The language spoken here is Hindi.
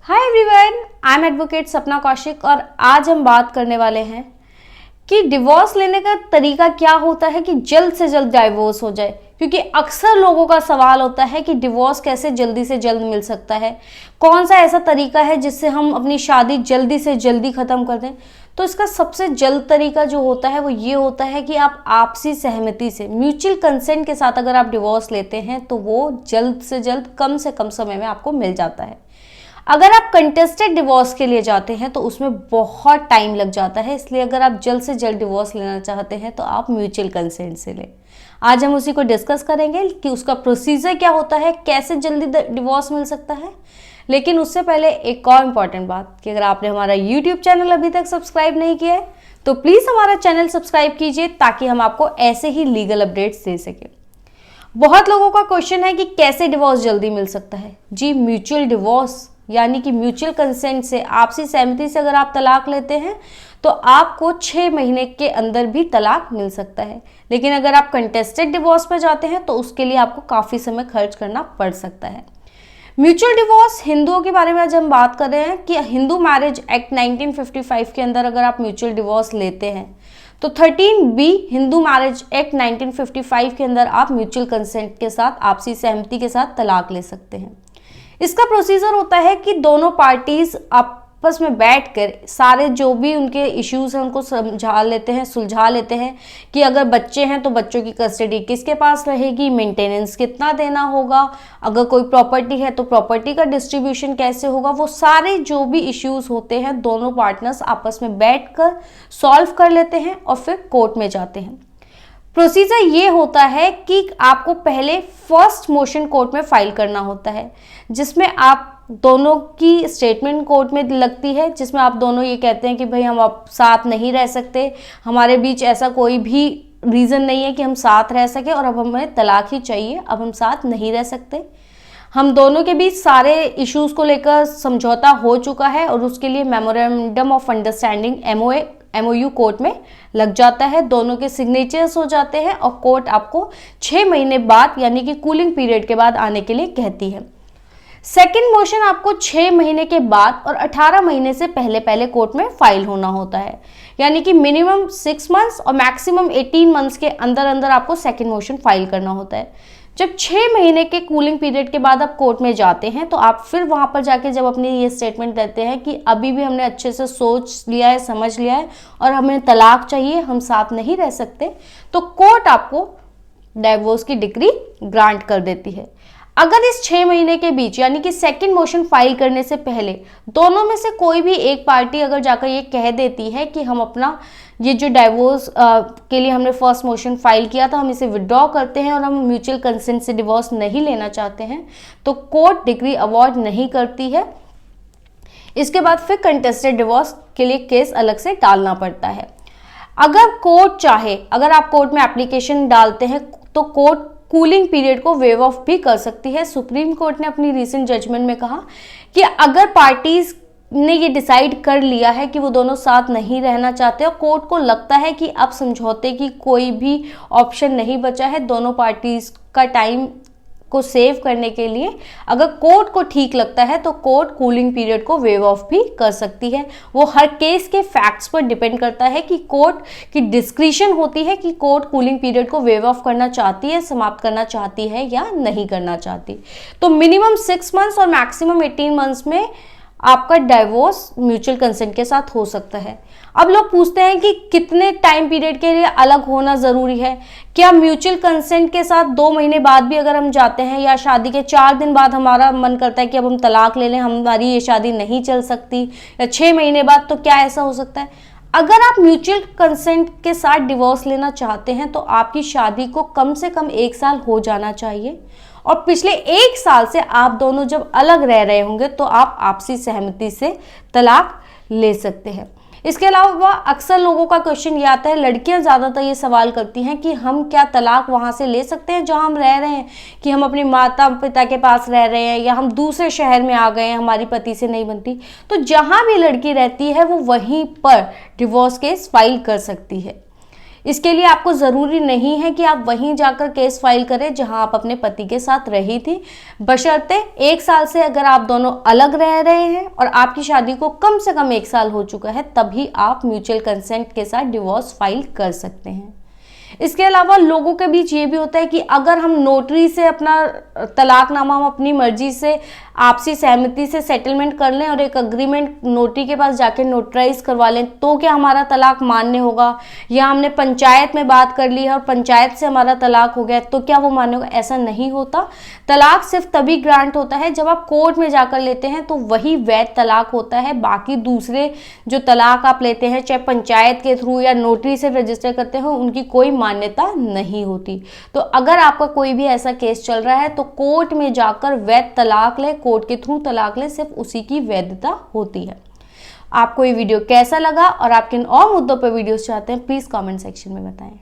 Hi everyone, I am advocate सपना कौशिक और आज हम बात करने वाले हैं कि डिवोर्स लेने का तरीका क्या होता है कि जल्द से जल्द डाइवोर्स हो जाए। क्योंकि अक्सर लोगों का सवाल होता है कि डिवोर्स कैसे जल्दी से जल्द मिल सकता है, कौन सा ऐसा तरीका है जिससे हम अपनी शादी जल्दी से जल्दी ख़त्म कर दें। तो इसका सबसे जल्द तरीका जो होता है वो ये होता है कि आप आपसी सहमति से, म्यूचुअल कंसेंट के साथ अगर आप डिवोर्स लेते हैं तो वो जल्द से जल्द कम से कम समय में आपको मिल जाता है। अगर आप कंटेस्टेड डिवोर्स के लिए जाते हैं तो उसमें बहुत टाइम लग जाता है, इसलिए अगर आप जल्द से जल्द डिवोर्स लेना चाहते हैं तो आप म्यूचुअल कंसेंट से लें। आज हम उसी को डिस्कस करेंगे कि उसका प्रोसीजर क्या होता है, कैसे जल्दी डिवोर्स मिल सकता है। लेकिन उससे पहले एक और इम्पॉर्टेंट बात कि अगर आपने हमारा यूट्यूब चैनल अभी तक सब्सक्राइब नहीं किया है तो प्लीज़ हमारा चैनल सब्सक्राइब कीजिए ताकि हम आपको ऐसे ही लीगल अपडेट्स दे सकें। बहुत लोगों का क्वेश्चन है कि कैसे डिवोर्स जल्दी मिल सकता है। जी, म्यूचुअल डिवोर्स यानी कि म्यूचुअल कंसेंट से, आपसी सहमति से अगर आप तलाक लेते हैं तो आपको 6 महीने के अंदर भी तलाक मिल सकता है। लेकिन अगर आप कंटेस्टेड डिवोर्स पर जाते हैं तो उसके लिए आपको काफ़ी समय खर्च करना पड़ सकता है। म्यूचुअल डिवोर्स हिंदुओं के बारे में आज हम बात कर रहे हैं कि हिंदू मैरिज एक्ट 1955 के अंदर अगर आप म्यूचुअल डिवोर्स लेते हैं तो 13B हिंदू मैरिज एक्ट 1955 के अंदर आप म्यूचुअल कंसेंट के साथ, आपसी सहमति के साथ तलाक ले सकते हैं। इसका प्रोसीजर होता है कि दोनों पार्टीज आपस में बैठकर सारे जो भी उनके इश्यूज हैं उनको सुलझा लेते हैं कि अगर बच्चे हैं तो बच्चों की कस्टडी किसके पास रहेगी, मेंटेनेंस कितना देना होगा, अगर कोई प्रॉपर्टी है तो प्रॉपर्टी का डिस्ट्रीब्यूशन कैसे होगा। वो सारे जो भी इश्यूज होते हैं दोनों पार्टनर्स आपस में बैठकर सॉल्व कर लेते हैं और फिर कोर्ट में जाते हैं। प्रोसीजर ये होता है कि आपको पहले फर्स्ट मोशन कोर्ट में फाइल करना होता है, जिसमें आप दोनों की स्टेटमेंट कोर्ट में लगती है, जिसमें आप दोनों ये कहते हैं कि भाई हम अब साथ नहीं रह सकते, हमारे बीच ऐसा कोई भी रीज़न नहीं है कि हम साथ रह सके और अब हमें तलाक ही चाहिए, अब हम साथ नहीं रह सकते। हम दोनों के बीच सारे इश्यूज़ को लेकर समझौता हो चुका है और उसके लिए memorandum of understanding MOU court में लग जाता है, दोनों के सिग्नेचर्स हो जाते हैं और कोर्ट आपको 6 महीने बाद यानी कि कूलिंग पीरियड के बाद आने के लिए कहती है। सेकंड मोशन आपको 6 महीने के बाद और 18 महीने से पहले कोर्ट में फाइल होना होता है, यानी कि मिनिमम 6 मंथ्स और मैक्सिमम 18 मंथ्स के अंदर अंदर आपको सेकंड मोशन फाइल करना होता है। जब 6 महीने के कूलिंग पीरियड के बाद आप कोर्ट में जाते हैं तो आप फिर वहां पर जाके जब अपनी ये स्टेटमेंट देते हैं कि अभी भी हमने अच्छे से सोच लिया है, समझ लिया है और हमें तलाक चाहिए, हम साथ नहीं रह सकते, तो कोर्ट आपको डाइवोर्स की डिक्री ग्रांट कर देती है। अगर इस 6 महीने के बीच यानी कि सेकंड मोशन फाइल करने से पहले दोनों में से कोई भी एक पार्टी अगर जाकर ये कह देती है कि हम अपना ये जो डाइवोर्स के लिए हमने फर्स्ट मोशन फाइल किया था हम इसे विड्रॉ करते हैं और हम म्यूचुअल कंसेंट से डिवोर्स नहीं लेना चाहते हैं, तो कोर्ट डिग्री अवॉर्ड नहीं करती है। इसके बाद फिर कंटेस्टेड डिवोर्स के लिए केस अलग से डालना पड़ता है। अगर कोर्ट चाहे, अगर आप कोर्ट में एप्लीकेशन डालते हैं तो कोर्ट कूलिंग पीरियड को वेव ऑफ भी कर सकती है। सुप्रीम कोर्ट ने अपनी रीसेंट जजमेंट में कहा कि अगर पार्टीज ने ये डिसाइड कर लिया है कि वो दोनों साथ नहीं रहना चाहते और कोर्ट को लगता है कि अब समझौते की कोई भी ऑप्शन नहीं बचा है, दोनों पार्टीज का टाइम को सेव करने के लिए अगर कोर्ट को ठीक लगता है तो कोर्ट कूलिंग पीरियड को वेव ऑफ भी कर सकती है। वो हर केस के फैक्ट्स पर डिपेंड करता है कि कोर्ट की डिस्क्रिशन होती है कि कोर्ट कूलिंग पीरियड को वेव ऑफ करना चाहती है, समाप्त करना चाहती है या नहीं करना चाहती। तो मिनिमम 6 मंथ्स और मैक्सिमम 18 मंथ्स में आपका डाइवोर्स म्यूचुअल कंसेंट के साथ हो सकता है। अब लोग पूछते हैं कि कितने टाइम पीरियड के लिए अलग होना ज़रूरी है, क्या म्यूचुअल कंसेंट के साथ 2 महीने बाद भी अगर हम जाते हैं या शादी के 4 दिन बाद हमारा मन करता है कि अब हम तलाक ले लें, हमारी ये शादी नहीं चल सकती, या 6 महीने बाद, तो क्या ऐसा हो सकता है? अगर आप म्यूचुअल कंसेंट के साथ डिवोर्स लेना चाहते हैं तो आपकी शादी को कम से कम 1 साल हो जाना चाहिए और पिछले 1 साल से आप दोनों जब अलग रह रहे होंगे तो आप आपसी सहमति से तलाक ले सकते हैं। इसके अलावा अक्सर लोगों का क्वेश्चन ये आता है, लड़कियां ज़्यादातर ये सवाल करती हैं कि हम क्या तलाक वहाँ से ले सकते हैं जहाँ हम रह रहे हैं, कि हम अपने माता पिता के पास रह रहे हैं या हम दूसरे शहर में आ गए हैं, हमारी पति से नहीं बनती। तो जहाँ भी लड़की रहती है वो वहीं पर डिवोर्स केस फाइल कर सकती है। इसके लिए आपको ज़रूरी नहीं है कि आप वहीं जाकर केस फाइल करें जहां आप अपने पति के साथ रही थी, बशर्ते 1 साल से अगर आप दोनों अलग रह रहे हैं और आपकी शादी को कम से कम 1 साल हो चुका है, तभी आप म्यूचुअल कंसेंट के साथ डिवोर्स फाइल कर सकते हैं। इसके अलावा लोगों के बीच ये भी होता है कि अगर हम नोटरी से अपना तलाकनामा हम अपनी मर्जी से आपसी सहमति से सेटलमेंट कर लें और एक अग्रीमेंट नोटरी के पास जाके नोटराइज करवा लें, तो क्या हमारा तलाक मान्य होगा? या हमने पंचायत में बात कर ली है और पंचायत से हमारा तलाक हो गया, तो क्या वो मान्य होगा? ऐसा नहीं होता। तलाक सिर्फ तभी ग्रांट होता है जब आप कोर्ट में जाकर लेते हैं, तो वही वैध तलाक होता है। बाकी दूसरे जो तलाक आप लेते हैं, चाहे पंचायत के थ्रू या नोटरी से रजिस्टर करते हो, उनकी कोई मान्यता नहीं होती। तो अगर आपका कोई भी ऐसा केस चल रहा है तो कोर्ट में जाकर वैध तलाक ले, कोर्ट के थ्रू तलाक ले, सिर्फ उसी की वैधता होती है। आपको ये वीडियो कैसा लगा और आप किन और मुद्दों पर वीडियोस चाहते हैं, प्लीज कमेंट सेक्शन में बताएं।